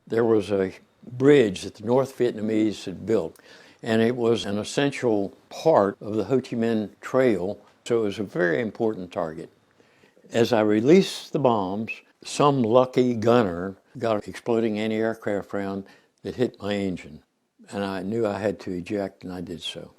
there was a bridge that the North Vietnamese had built, and it was an essential part of the Ho Chi Minh Trail, so it was a very important target. As I released the bombs, some lucky gunner got an exploding anti-aircraft round that hit my engine, and I knew I had to eject, and I did so.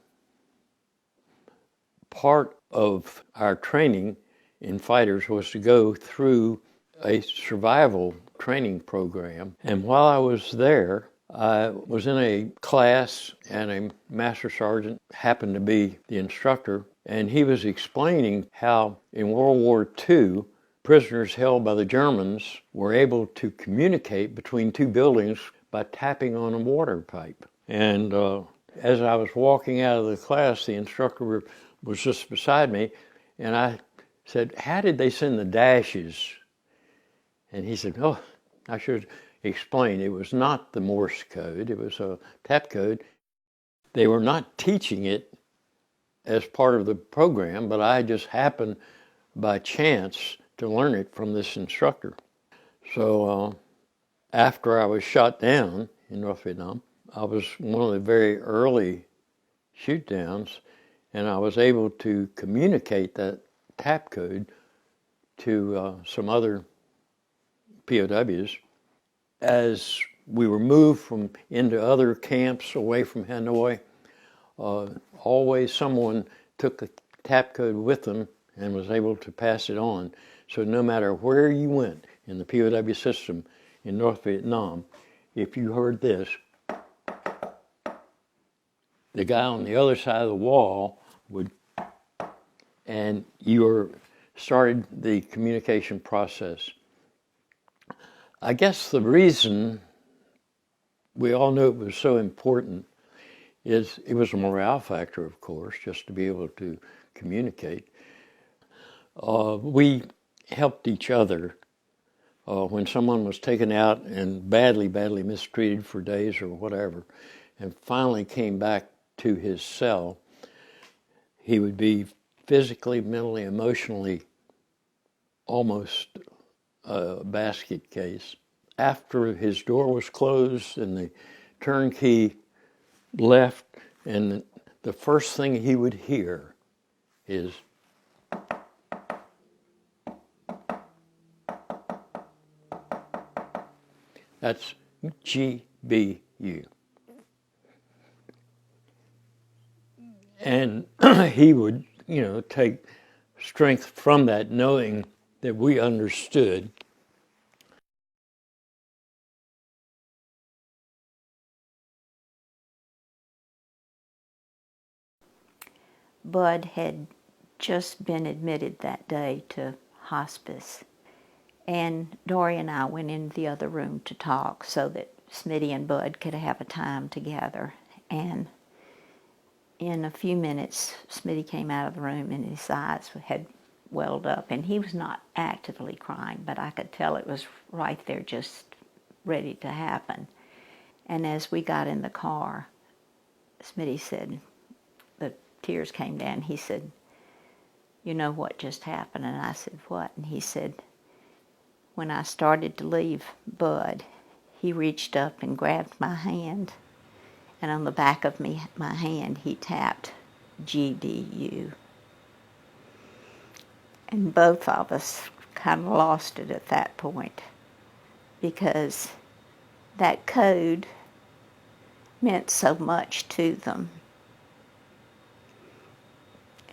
Part of our training in fighters was to go through a survival training program, and while I was there, I was in a class, and a master sergeant happened to be the instructor, and he was explaining how in World War II, prisoners held by the Germans were able to communicate between two buildings by tapping on a water pipe. And as I was walking out of the class, the instructor was just beside me, and I said, "How did they send the dashes?" And he said, "Oh, I should explain. It was not the Morse code. It was a tap code. They were not teaching it as part of the program, but I just happened by chance to learn it from this instructor." So after I was shot down in North Vietnam, I was one of the very early shoot downs, and I was able to communicate that tap code to some other POWs. As we were moved into other camps away from Hanoi, always someone took the tap code with them and was able to pass it on. So no matter where you went in the POW system in North Vietnam, if you heard this, the guy on the other side of the wall would, and you started the communication process. I guess the reason we all knew it was so important is it was a morale factor, of course, just to be able to communicate. We helped each other when someone was taken out and badly mistreated for days or whatever, and finally came back to his cell. He would be physically, mentally, emotionally almost a basket case. After his door was closed and the turnkey left, and the first thing he would hear is, that's GBU. And he would, take strength from that, knowing that we understood. Bud had just been admitted that day to hospice, and Dory and I went into the other room to talk so that Smitty and Bud could have a time together. And in a few minutes, Smitty came out of the room and his eyes had welled up, and he was not actively crying, but I could tell it was right there, just ready to happen. And as we got in the car, Smitty said, the tears came down. He said, "You know what just happened?" And I said, "What?" And he said, "When I started to leave Bud, he reached up and grabbed my hand, and on the back of my hand he tapped GDU." And both of us kind of lost it at that point, because that code meant so much to them,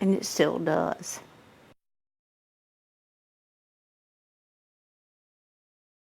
and it still does.